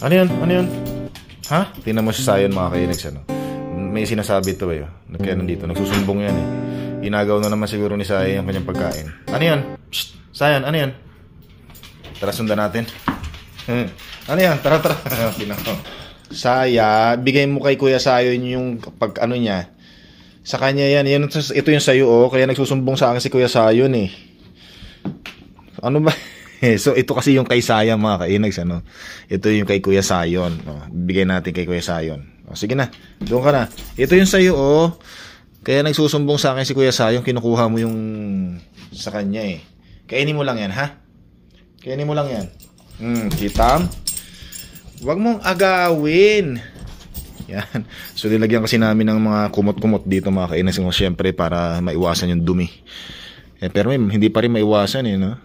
Ano yan? Ano yan? Ha? Tingnan mo si Sayon mga kainags, ano? May sinasabi ito eh. Kaya nandito. Nagsusumbong yan eh. Inagaw na naman siguro ni Sayon ang kanyang pagkain. Ano yan? Shh! Sayon, ano yan? Tara, sundan natin. Ano yan? Tara, tara. Saya, bigay mo kay Kuya Sayon yung pag ano niya. Sa kanya yan. Ito yung sayo oh. Kaya nagsusumbong sa akin si Kuya Sayon eh. Ano ba? So ito kasi yung kay Sayon mga kainags, ano? Ito yung kay Kuya Sayon. Bigay natin kay Kuya Sayon. Sige na, doon ka na. Ito yung sayo oh. Kaya nagsusumbong sa akin si Kuya Sayon. Kinukuha mo yung sa kanya eh. Kainin mo lang yan ha. Kainin mo lang yan. Kita? Huwag mong agawin. Yan. So nilagyan kasi namin ng mga kumot-kumot dito mga kainags, siyempre para maiwasan yung dumi. Pero hindi pa rin maiwasan eh, no?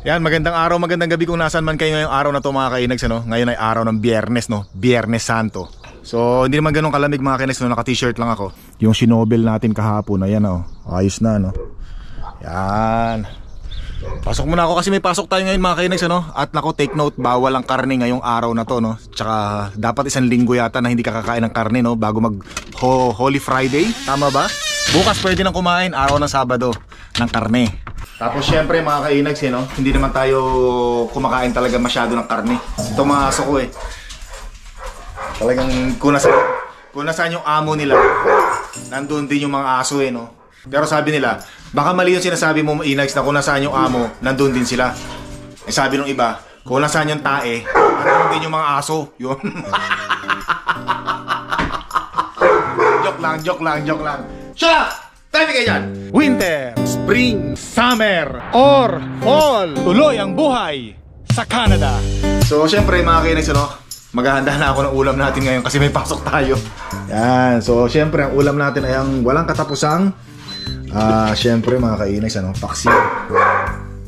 Yan, magandang araw, magandang gabi kung nasaan man kayo ngayong araw na to mga kainags, ano? Ngayon ay araw ng Biyernes, no? Biyernes Santo. So, hindi naman ganun kalamig mga kainags, no? Naka-t-shirt lang ako. Yung sinobel natin kahapon, ayan, oh. Ayos na, no? Yan. Pasok muna ako kasi may pasok tayo ngayon mga kainags, ano? At nako, take note, bawal ang karne ngayong araw na to, no? Tsaka, dapat isang linggo yata na hindi ka kakain ng karne, no? Bago mag Holy Friday, tama ba? Bukas pwede nang kumain, araw ng Sabado, ng karne. Tapos syempre mga kainags, no? Hindi naman tayo kumakain talaga masyado ng karne. Ito mga aso ko eh. Talagang kung nasaan yung amo nila, nandun din yung mga aso eh, no? Pero sabi nila, baka mali yung sinasabi mo inags na kung nasaan yung amo, nandun din sila. Eh sabi nung iba, kung nasaan yung tae, nandun din yung mga aso. Yun. Joke lang. Shut up! Tayo kayo dyan! Winter, Spring, Summer, or Fall. Tuloy ang buhay sa Canada. So syempre mga kainags, no? Maghahanda na ako ng ulam natin ngayon kasi may pasok tayo. Yan. So syempre ang ulam natin ay ang walang katapusang syempre mga kainags, ano? Paksiw.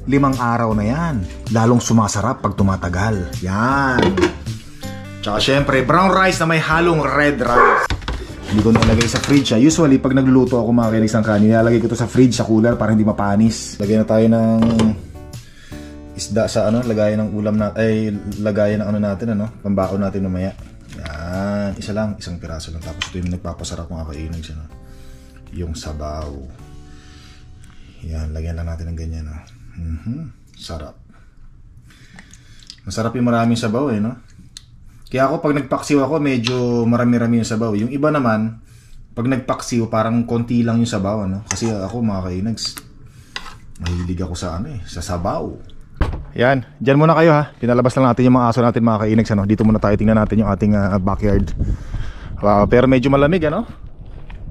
5 araw na yan. Lalong sumasarap pag tumatagal. Yan. Tsaka syempre brown rice na may halong red rice. Hindi ko nalagay sa fridge. Usually, pag nagluluto ako mga kainags ng kanin, nilalagay ko to sa fridge, sa cooler, para hindi mapanis. Lagay na tayo ng isda sa ano, lagayan ng ulam na, lagayan ng ano natin, ano, pambako natin mamaya. Yan, isa lang, isang piraso lang. Tapos ito yung nagpapasarap mga kainags, ano, yung sabaw. Yan, lagyan lang natin ng ganyan, no. Sarap. Masarap yung maraming sabaw, eh, no. Kaya ako pag nagpaksiw ako, medyo marami-rami yung sabaw. Yung iba naman, pag nagpaksiw, parang konti lang yung sabaw, ano? Kasi ako mga kainags, mahilig ako sa ano eh, sa sabaw. Yan, dyan muna kayo ha. Pinalabas lang natin yung mga aso natin mga kainags, ano? Dito muna tayo, tingnan natin yung ating backyard. Pero medyo malamig, ano?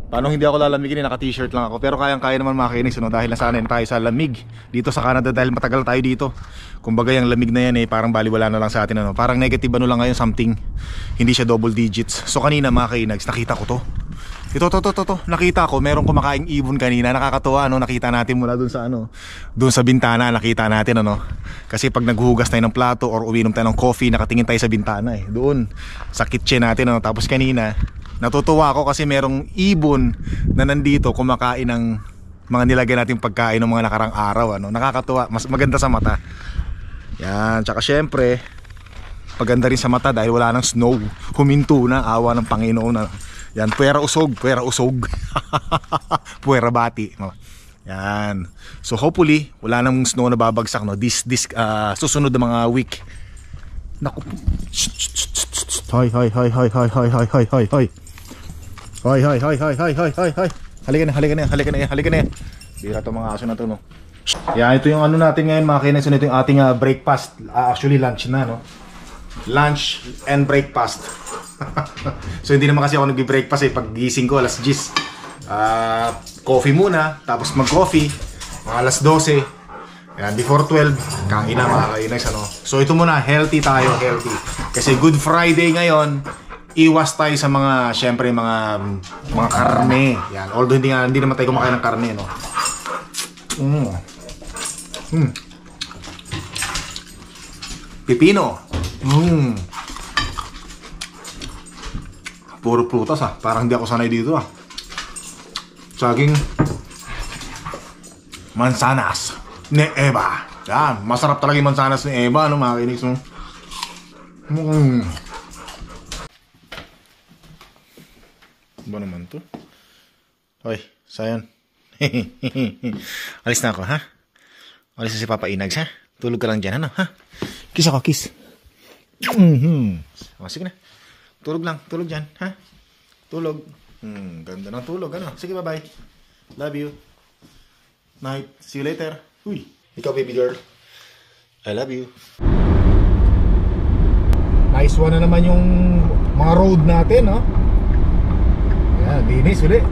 Paano hindi ako lalamigin, naka-t-shirt lang ako. Pero kayang-kaya naman mga kainags, ano? Dahil nasanay tayo sa lamig dito sa Canada, dahil matagal tayo dito. Kumbaga yung lamig na yan eh, parang baliwala na lang sa atin, ano? Parang negative ano lang ngayon, something. Hindi siya double digits. So kanina mga kainags, nakita ko to. Ito, nakita ko, merong kumakaing ibon kanina. Nakakatuwa, ano? Nakita natin mula dun sa ano, dun sa bintana, nakita natin, ano? Kasi pag naghuhugas tayo ng plato or uminom tayo ng coffee, nakatingin tayo sa bintana eh. Doon, sa kitchen natin, ano? Tapos kanina, natutuwa ako kasi merong ibon na nandito kumakain ng mga nilagay nating pagkain ng mga nakarang araw, ano? Nakakatuwa, mas maganda sa mata. Yan, tsaka syempre maganda rin sa mata dahil wala nang snow. Huminto na, awa ng Panginoon na. Yan, puwera usog puwera bati. Yan. So hopefully wala nang snow na babagsak, no? This susunod na mga week. Naku. Hoy. Halika na. Bira to mga aso na to, no. Yan, ito yung ano natin ngayon mga kainags, ito yung ating breakfast. Actually lunch na, no. Lunch and breakfast. So hindi naman kasi ako nagbi-breakfast eh. Pag gising ko alas 10, coffee muna, tapos mag-coffee mga alas 12. Yan, before 12 kain na mga kainags, ano. So ito muna, healthy tayo, healthy. Kasi Good Friday ngayon, iwas tayo sa mga, syempre mga karne. Yan, although hindi naman tayo kumakain ng karne, no. Pipino. Puro prutas ah. Parang hindi ako sanay dito ah. Saging mansanas, neeva, Yan, masarap talaga yung mansanas ni Eva, no, mga kainex, no? Ba naman to? Hoy, Sayon. Alis na ako, ha? Alis na si Papa Inags, ha? Tulog ka lang dyan, ano, ha? Kiss ako, kiss. O, sige na. Tulog lang, tulog dyan, ha? Tulog. Ganda ng tulog, ano? Sige, bye-bye. Love you. Night. See you later. Uy, ikaw, baby girl. I love you. Nice one na naman yung mga road natin, no? Yan, dinis ulit.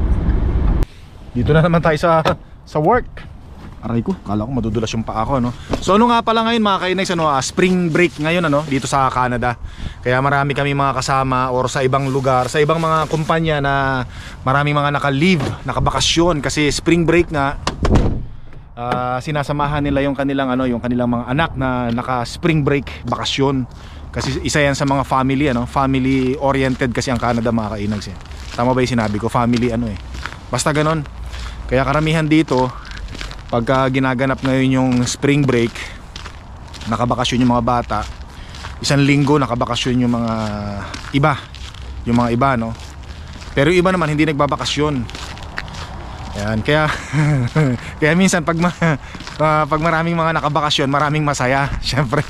Dito na naman tayo sa work. Aray ko, kala ko madudulas yung paa ko, no? So ano nga pala ngayon mga kainags, ano, spring break ngayon, ano, dito sa Canada. Kaya marami kami mga kasama or sa ibang lugar, sa ibang mga kumpanya na maraming mga naka-leave, nakabakasyon kasi spring break nga. Sinasamahan nila yung kanilang ano, yung kanilang mga anak na naka-spring break bakasyon. Kasi isa yan sa mga family, ano, family oriented kasi ang Canada, mga kainags, eh. Tama ba yung sinabi ko? Family ano, eh. Basta ganon. Kaya karamihan dito pagka ginaganap ngayon yung spring break, nakabakasyon yung mga bata. Isang linggo nakabakasyon yung mga iba, no? Pero yung iba naman hindi nagbabakasyon. Ayan, kaya kaya minsan pag maraming mga nakabakasyon, maraming masaya, syempre.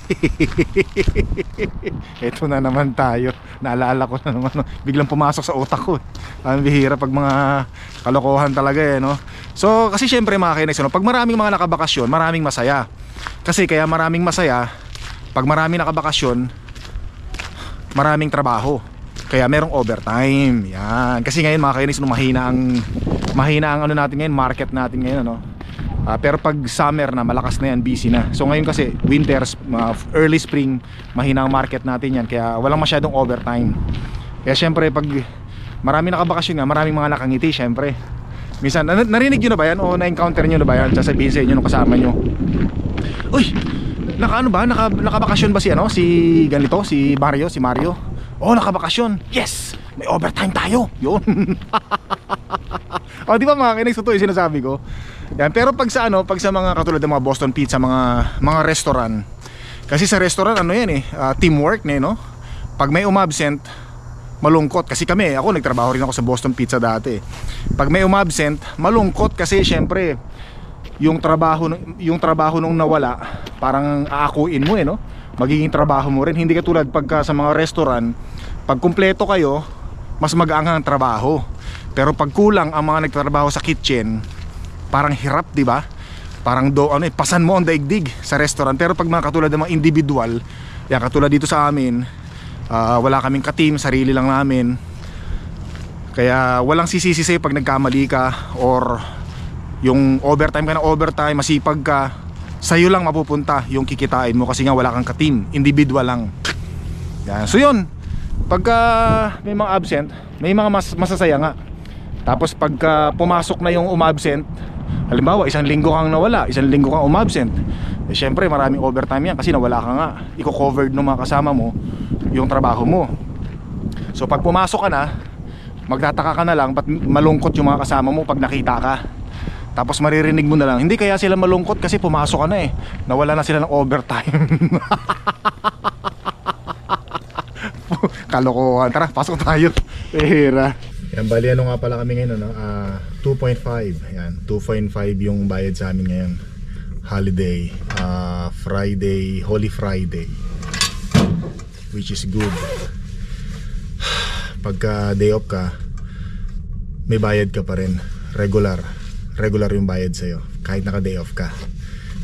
Ito na naman tayo. Naalala ko na naman, no? Biglang pumasok sa utak ko. Ang bihira pag mga kalokohan talaga, eh, no? So, kasi syempre mga kainex, no? Pag maraming mga nakabakasyon, maraming masaya. Kasi kaya maraming masaya, pag maraming nakabakasyon, maraming trabaho. Kaya merong overtime. Yan. Kasi ngayon mga kainex, no, mahina ang ano natin ngayon, market natin ngayon, ano. Pero pag summer na, malakas na yan, busy na. So ngayon kasi winter, early spring, mahina ang market natin yan. Kaya walang masyadong overtime. Kaya syempre pag marami nakabakasyon nga, maraming mga nakangiti, syempre. Minsan, narinig nyo na ba yan? O na-encounter nyo na ba yan? Sasabihin sa inyo nung kasama nyo, uy, nakabakasyon ba si ano? Si ganito, si Mario? Oh, nakabakasyon. Yes! May overtime tayo. Yun. O, di ba mga kainex, ito yung sinasabi ko. Yan, pero pag sa mga katulad ng mga Boston Pizza, mga restaurant. Kasi sa restaurant, ano yan, teamwork, no? Pag may umabsent, malungkot. Kasi ako nagtrabaho rin ako sa Boston Pizza dati. Pag may umabsent, malungkot kasi syempre yung trabaho nung nawala, parang aakuin mo, no? Magiging trabaho mo rin. Hindi katulad pagka sa mga restaurant, pag kumpleto kayo, mas magaang ang trabaho. Pero pag kulang ang mga nagtatrabaho sa kitchen, parang hirap, di ba? Parang pasan mo ang daigdig sa restaurant. Pero pag mga katulad ng mga individual, yan, katulad dito sa amin, wala kaming ka-team, sarili lang namin. Kaya walang sisisi sa'yo pag nagkamali ka, or yung overtime ka na overtime, masipag ka, sa'yo lang mapupunta yung kikitain mo kasi nga wala kang ka-team, individual lang. Yan. So yun, pagka may mga absent, may mga masasaya nga. Tapos pagka pumasok na yung umabsent, halimbawa isang linggo kang nawala, isang linggo kang umabsent, eh syempre maraming overtime yan kasi nawala ka nga. Iko-covered ng mga kasama mo yung trabaho mo. So pag pumasok ka na, magtataka ka na lang ba't malungkot yung mga kasama mo pag nakita ka. Tapos maririnig mo na lang, hindi kaya sila malungkot kasi pumasok ka na, nawala na sila ng overtime. Kalokohan. Tara, pasok tayo. Pera. Yan, bali ano nga pala kami ngayon, 2.5. Yan, 2.5 yung bayad sa amin ngayon. Holiday, Friday, Holy Friday, which is good. Pagka day off ka, may bayad ka pa rin. Regular yung bayad sa'yo kahit naka day off ka.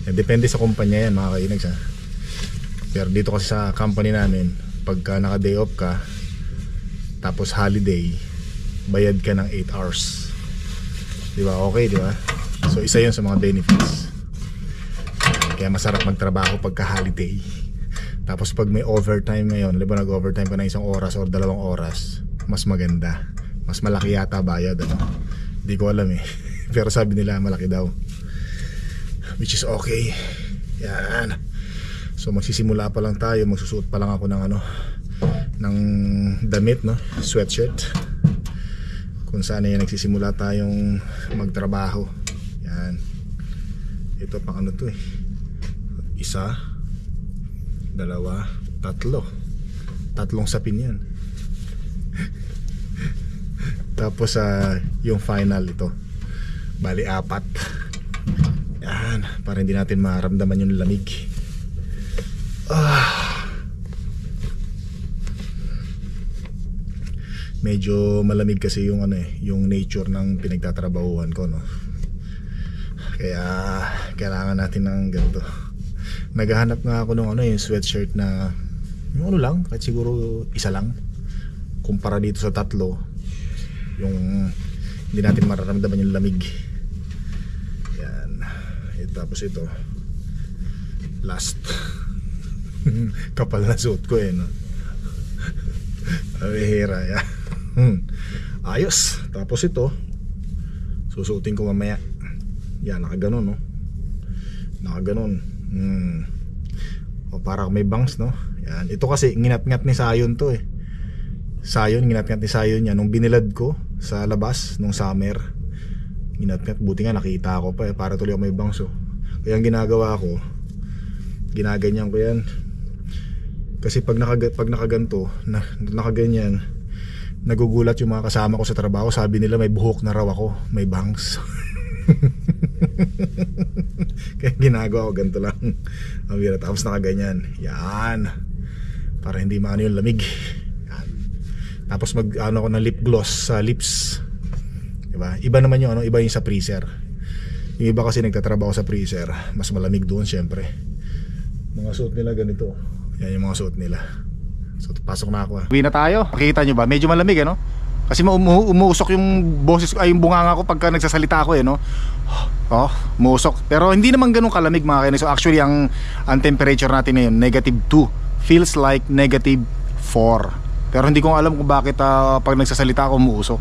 Yan, depende sa kumpanya yan mga kainags, ha. Pero dito kasi sa company namin, pagka naka day off ka tapos holiday, bayad ka ng 8 hours. Diba? Okay, diba? So isa yun sa mga benefits. Kaya masarap magtrabaho pagka holiday. Tapos pag may overtime ngayon, diba, nag-overtime ka na 1 oras or 2 oras, mas maganda. Mas malaki yata bayad, ano? Di ko alam, eh. Pero sabi nila malaki daw, which is okay. Yan. So magsisimula pa lang tayo. Magsusuot pa lang ako ng ng damit, no? Sweatshirt. Kung saan yan nagsisimula tayong magtrabaho. Yan. Ito pang to, Isa, dalawa, tatlo. Tatlong sapin yan. Tapos yung final ito, bali 4. Yan, para hindi natin maramdaman yung lamig. Medyo malamig kasi yung yung nature ng pinagtatrabahuhan ko, no. Kaya kailangan natin ng ganito. Naghahanap nga ako ng yung sweatshirt na yung lang, kahit siguro isa lang kumpara dito sa 3, yung hindi natin mararamdaman yung lamig. Yan. Tapos ito last. Kapal na suot ko no. Abihira yan. Ayos. Tapos ito susuotin ko mamaya. Yan, nakaganon, no. Nakaganon. O parang may bangs, no. Yan. Ito kasi nginat-ngat ni Sayon to Sayon, nginat-ngat ni Sayon yan nung binilad ko sa labas nung summer. Nginat-ngat, buti nga nakita ako pa para tuloy ako may bangs. Kaya ang ginagawa ko, ginaganyan ko yan. Kasi pag nakaganto, nakaganyan, nagugulat yung mga kasama ko sa trabaho. Sabi nila may buhok na raw ako, may bangs. Kaya ginagawa ko ganito lang. Tapos nakaganyan. Yan, para hindi maano yung lamig. Yan. Tapos ako ng lip gloss sa lips, diba? Iba naman yung iba yung sa freezer. Yung iba kasi nagtatrabaho sa freezer, mas malamig doon syempre. Mga suot nila ganito. Yan yung mga suot nila. So pasok na ako. Uwi na tayo. Makikita nyo ba? Medyo malamig no? Kasi umuusok yung boses ko, yung bunganga ko pagka nagsasalita ako no? Umuusok. Pero hindi naman ganun kalamig mga kainis. So actually ang temperature natin ngayon -2. Feels like -4. Pero hindi ko alam kung bakit pag nagsasalita ako umuusok.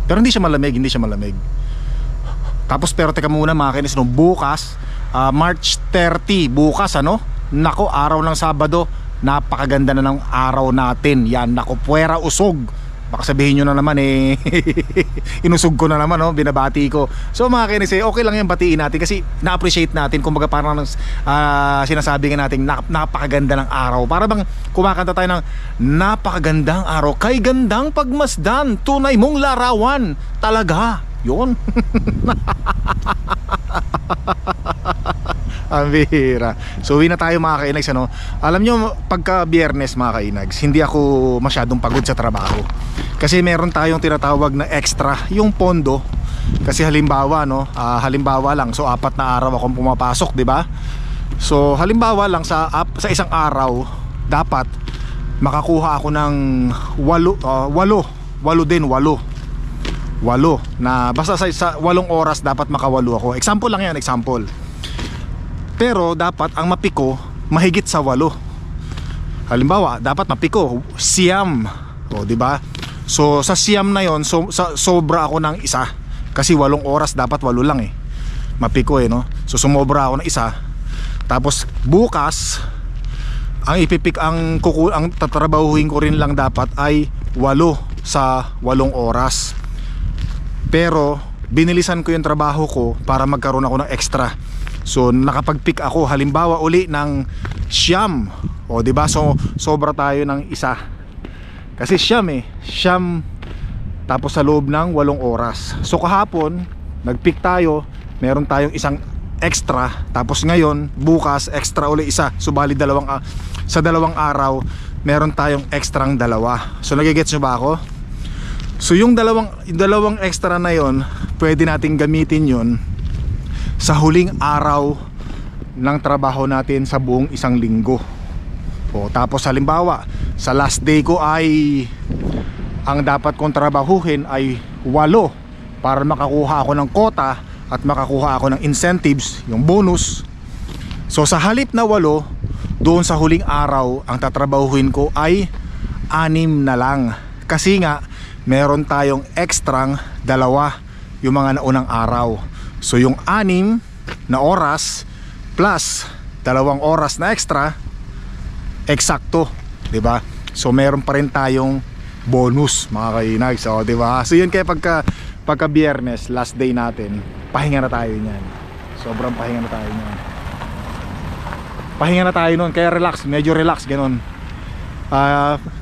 Pero hindi siya malamig, Tapos pero teka muna mga kainis, no? Bukas March 30, bukas nako, araw ng Sabado. Napakaganda na ng araw natin. Yan, nako, puwera usog. Baka sabihin nyo na naman inusog ko na naman, binabati ko. So mga kainis, okay lang yan, batiin natin kasi na-appreciate natin. Kumbaga parang sinasabi nga natin napakaganda ng araw. Para bang kumakanta tayo ng napakagandang araw, kay gandang pagmasdan, tunay mong larawan talaga. Yun. Ang bihira. So uwi na tayo mga kainags, Alam nyo, pagka Biyernes mga kainags, hindi ako masyadong pagod sa trabaho. Kasi meron tayong tinatawag na extra, yung pondo. Kasi halimbawa halimbawa lang, so 4 na araw akong pumapasok, di ba? So halimbawa lang sa isang araw, dapat makakuha ako ng 8 na basta sa 8 oras dapat makawalo ako. Example lang yan, example. Pero dapat ang mapiko mahigit sa 8. Halimbawa, dapat mapiko siyam. O, di ba? So sa siyam na yon, sobra ako ng isa. Kasi 8 oras dapat 8 lang mapiko no. So sumobra ako ng isa. Tapos bukas ang tatrabahuhin ko rin lang dapat ay 8 sa 8 oras. Pero binilisan ko yung trabaho ko para magkaroon ako ng extra. So nakapag-pick ako halimbawa uli ng siyam. O di ba? So sobra tayo ng isa. Kasi siyam tapos sa loob ng 8 oras. So kahapon nag-pick tayo, meron tayong isang extra. Tapos ngayon, bukas extra uli isa. So bali sa 2 araw meron tayong extrang 2. So nagigets nyo ba ako? So yung dalawang extra na yon, pwede nating gamitin yon sa huling araw ng trabaho natin sa buong isang linggo. O tapos halimbawa, sa last day ko ay ang dapat kong trabahuhin ay 8 para makakuha ako ng quota at makakuha ako ng incentives, yung bonus. So sa halip na 8, doon sa huling araw ang tatrabahuhin ko ay 6 na lang. Kasi nga meron tayong extrang 2 yung mga naunang araw. So yung 6 na oras plus 2 oras na extra, eksakto, 'di ba? So meron pa rin tayong bonus mga kainag. So 'di ba? So yun, kaya pagka Biyernes, last day natin, pahinga na tayo niyan. Sobrang pahinga na tayo niyan. pahinga na tayo nun. Kaya relax, medyo relax, ganun.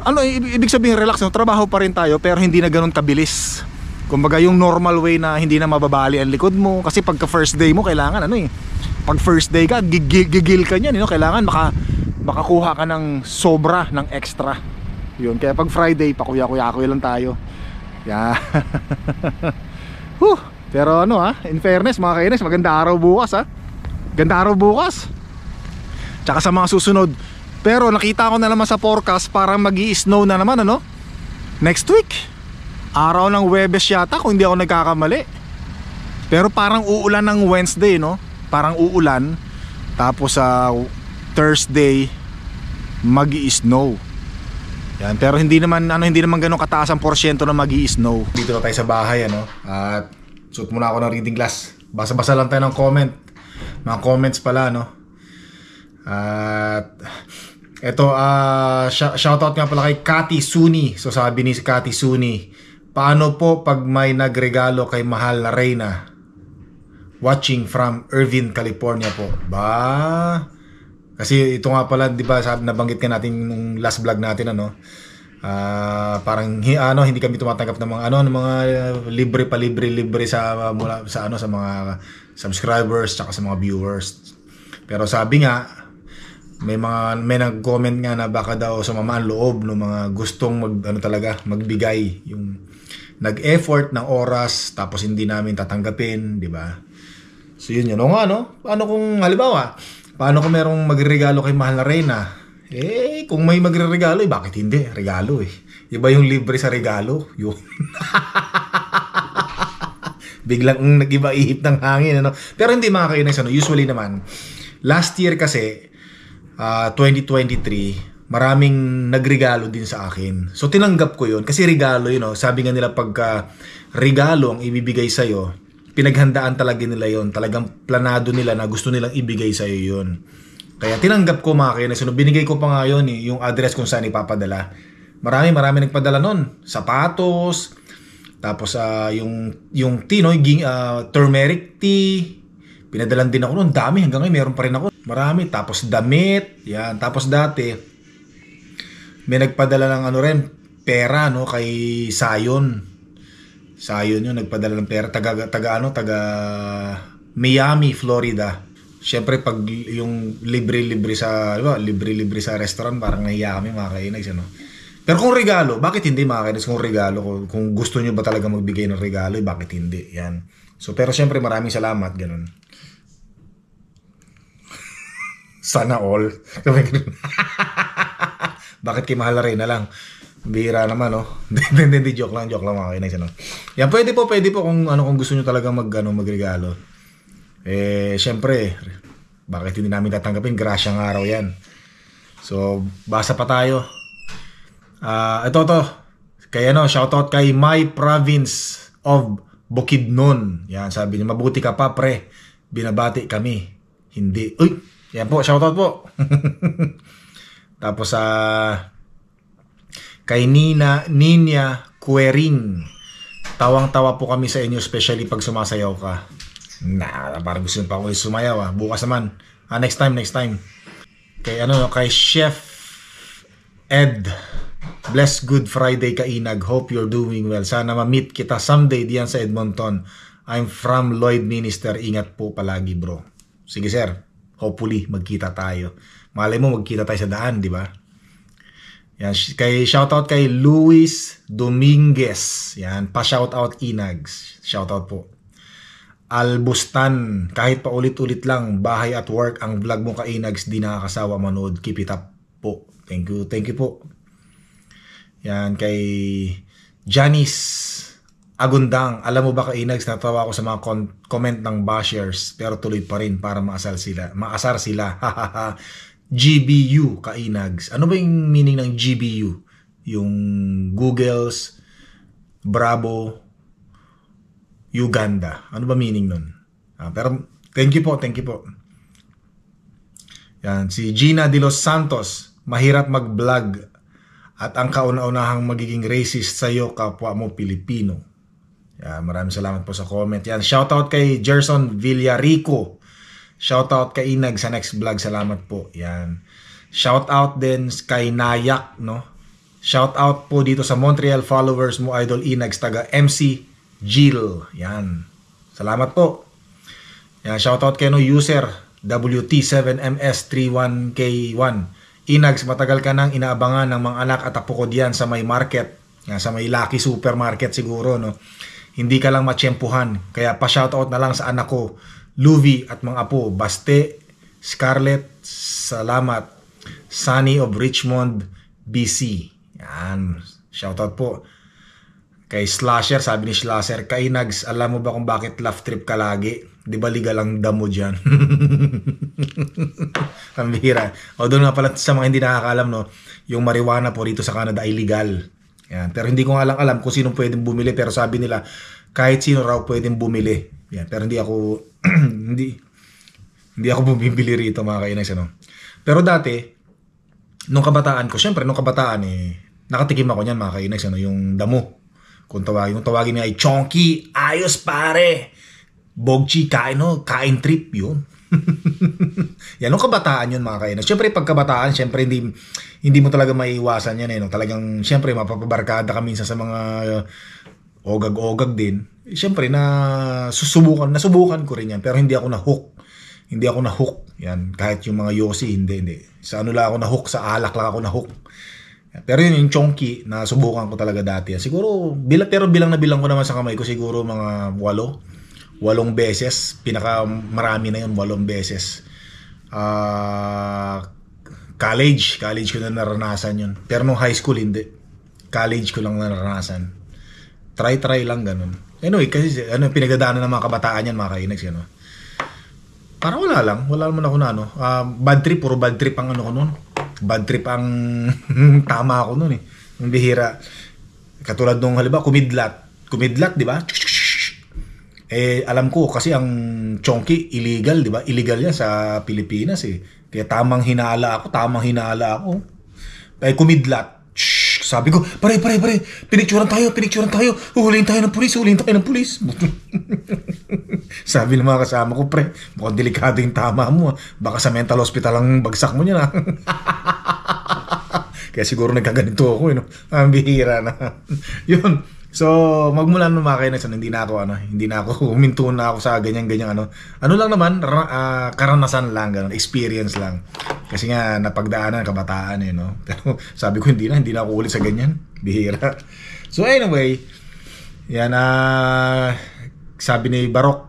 Ano ibig sabihin relax, no? Trabaho pa rin tayo pero hindi na ganun kabilis. Kumbaga yung normal way na hindi na mababali ang likod mo. Kasi pagka first day mo, kailangan ano eh, pag first day ka, gigil ka niyan, kailangan makakuha ka ng sobra, ng extra. Yun, kaya pag Friday, pakuya-kuya lang tayo. Yeah. Pero ano in fairness mga kainis, maganda araw bukas Ganda araw bukas. Tsaka sa mga susunod. Pero nakita ko na naman sa forecast, parang magi-snow na naman next week. Araw ng Huwebes yata kung hindi ako nagkakamali. Pero parang uulan ng Wednesday, no? Parang uulan. Tapos sa Thursday magi-snow. Yan, pero hindi naman ganoon kataas ang porsyento na magi-snow. Dito na tayo sa bahay at suot muna ako ng reading glass. Basa-basa lang tayo ng comment. Mga comments pala at eto shoutout nga pala kay Cathy Suni. So sabi ni Cathy Suni, paano po pag may nagregalo kay mahal na Reyna? Watching from Irvine, California po. Kasi ito nga pala, di ba, nabanggit ka natin nung last vlog natin parang hindi kami tumatanggap ng mga ng mga libre sa mula sa sa mga subscribers tsaka sa mga viewers. Pero sabi nga may nag-comment nga na baka daw sumama ang loob ng mga gustong magbigay, yung nag-effort ng oras tapos hindi namin tatanggapin, di ba? So yun paano kung halimbawa, paano kung merong magregalo kay mahal na Reyna? Kung may magregalo, bakit hindi? Regalo iba yung libre sa regalo. Yun. Biglang nag-iba ihip ng hangin. Pero hindi mga kainis. Usually naman, last year kasi, 2023, maraming nagregalo din sa akin. So tinanggap ko yun. Kasi regalo sabi nga nila pagka regalo ang ibibigay sa'yo, pinaghandaan talaga nila yun. Talagang planado nila na gusto nilang ibigay sa'yo yun. Kaya tinanggap ko mga kainis. Binigay ko pa nga yun yung address kung saan ipapadala. Marami nagpadala nun. Sapatos, tapos yung tea, turmeric tea. Pinadalan din ako nun. Dami, hanggang ngayon meron pa rin ako. Marami. Tapos damit. Yan. Tapos dati, may nagpadala ng pera kay Sayon. Sayon yun, nagpadala ng pera. Taga Miami, Florida. Siyempre pag yung libre-libre sa restaurant, parang nahiya kami mga kainis Pero kung regalo, bakit hindi mga kainis? Kung regalo, kung gusto nyo ba talaga magbigay ng regalo, bakit hindi? Yan. So pero siyempre maraming salamat, ganun. Sana all. Bakit kay mahal na rin na lang? Bira naman Hindi, joke lang mga kainis Yan, pwede po kung kung gusto nyo talaga magregalo. Siyempre, bakit hindi namin tatanggapin? Grasyang araw yan. So, basa pa tayo. Ito. Kaya shoutout kay My Province of Bukidnon. Yan, sabi niya, mabuti ka pa pre. Binabati kami. Hindi. Uy, yan po, shoutout po. Tapos, kay Nina Quering. Tawang-tawa po kami sa inyo, especially pag sumasayaw ka. Parang gusto pa ako sumayaw bukas naman. Next time. Kay Chef Ed, bless good Friday kainag. Hope you're doing well. Sana ma-meet kita someday diyan sa Edmonton. I'm from Lloyd Minister. Ingat po palagi bro. Sige sir, hopefully magkita tayo. Malay mo magkita tayo sa daan, di ba? Yan, shoutout kay Luis Dominguez. Yan, pa-shoutout Inags. Shoutout po. Albustan, kahit pa ulit-ulit lang, bahay at work, ang vlog mo kainags, di nakakasawa manood. Keep it up po. Thank you po. Yan, kay Janice Agundang, alam mo ba kainags, natawa ako sa mga comment ng bashers, pero tuloy pa rin para maasar sila. GBU kainags. Ano ba yung meaning ng GBU? Yung Googles, Bravo, Uganda. Ano ba meaning nun? Pero thank you po. Yan, si Gina de los Santos, mahirap mag-vlog at ang kauna-unahang magiging racist sa'yo, kapwa mo Pilipino. Yan, maraming salamat po sa comment. Yan, shoutout kay Gerson Villarico. Shoutout kay Inag sa next vlog. Salamat po. Yan. Shoutout din kay Nayak, no? Shoutout po dito sa Montreal followers mo, Idol Inags, taga MC Jill. Yan. Salamat po. Yan, shoutout kay no user WT7MS31K1. Inags, matagal ka nang inaabangan ng mga anak at apo ko diyan sa may market. Yan, sa may Lucky Supermarket siguro, no? Hindi ka lang matsyempuhan. Kaya pa-shoutout na lang sa anak ko, Luvi at mga apo, Baste, Scarlett, salamat. Sunny of Richmond, BC. Yan. Shoutout po. Kay Slasher, sabi ni Slasher, kay Nags, alam mo ba kung bakit laugh trip ka lagi? Di ba legal ang damo dyan? Ang bihira. O doon nga pala sa mga hindi nakakalam, no, yung marijuana po rito sa Canada ay legal. Yan. Pero hindi ko nga lang alam kung sino pwedeng bumili. Pero sabi nila, kahit sino raw pwedeng bumili. Yan. Pero hindi ako, hindi ako bumibili rito, mga kainags, ano. Pero dati, nung kabataan ko, syempre, nung kabataan, nakatikim ako niyan, mga kainags, ano, yung damo. Kung tawagin niya ay chonky, ayos pare. Bogchi, kain, no? Kain trip yun. Yan, nung kabataan yun, mga kainags. Syempre, pag kabataan, syempre, hindi mo talaga maiiwasan yan, no? Talagang, syempre, mapapabarkada ka minsan sa mga ogag-ogag din. Syempre, nasubukan ko rin yan. Pero hindi ako na-hook. Yan, kahit yung mga yosi, hindi. Sa ano lang ako na-hook, sa alak lang ako na-hook. Pero yun, yung chonky, nasubukan ko talaga dati. Siguro, pero bilang ko naman sa kamay ko, siguro mga 8 beses. Pinaka marami na yun, 8 beses. College ko na naranasan yun. Pero nung high school, hindi. College ko lang naranasan. Try lang, ganun. Anyway, kasi pinagdadaanan ng mga kabataan yan, mga kainags, ano. Parang wala naman ako na, bad trip, puro bad trip ang ano ko nun. Bad trip ang tama ako nun, Ang bihira. Katulad nung halimbawa, kumidlat, di ba? Alam ko kasi ang chonky illegal, di ba? Illegal yan sa Pilipinas, Kaya tamang hinala ako. Kumidlat. Sabi ko, pare, pinicturan tayo. Huhulihin tayo ng pulis. Sabi ng mga kasama ko, pre, mukhang delikado yung tama mo. Baka sa mental hospital ang bagsak mo niya, Kaya siguro nagkaganito ako, Ang bihira na. Yun. So, magmula nung mga kainags, hindi na ako, huminto na ako sa ganyan, ano lang naman, karanasan lang, ganun, experience lang. Kasi nga, napagdaanan, kabataan, Pero sabi ko, hindi na ako ulit sa ganyan. Bihira. So, anyway, yan, sabi ni Barok,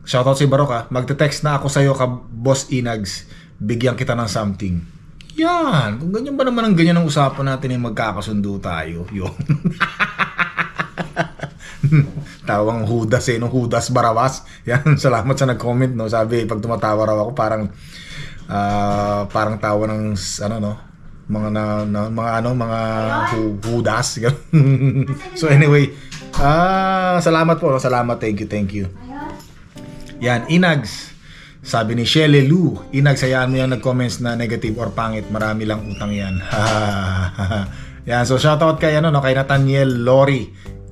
shoutout si Barok, magte-text na ako sa'yo ka, Boss Inags, bigyan kita ng something. Yan, kung ganyan ba naman ang ganyan ang usapan natin, magkakasundo tayo. Yun. Tawang Judas, Judas Barabbas. Yan, salamat sa nag-comment, Sabi, pag tumatawa raw ako, parang tawa ng mga Judas. So anyway, salamat po, salamat, thank you. Yan, Inags. Sabi ni Shelly Lou, Inags, hayaan mo yan nag-comments na negative or pangit, marami lang utang yan. Yan, so shoutout kay kay Nathaniel Lori.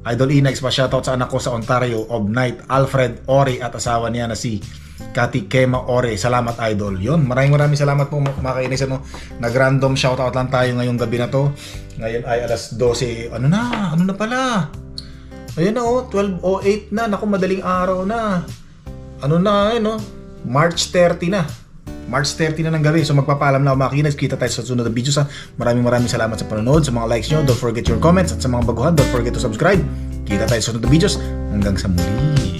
Idol Inags, pa shoutout sa anak ko sa Ontario of Night, Alfred Ori, at asawa niya na si Kati Kema Ore. Salamat, Idol. Yun, maraming salamat po, mga kainags, Nag-random shoutout lang tayo ngayong gabi na to. Ngayon ay alas 12. Ano na pala? Ayun na, 12:08 na. Naku, madaling araw na. March 30 na. March 30 na ng gabi. So magpapaalam na ako, mga kainags. Kita tayo sa sunod na videos, Maraming salamat sa panonood, sa mga likes nyo. Don't forget your comments. At sa mga baguhan, don't forget to subscribe. Kita tayo sa sunod na videos. Hanggang sa muli.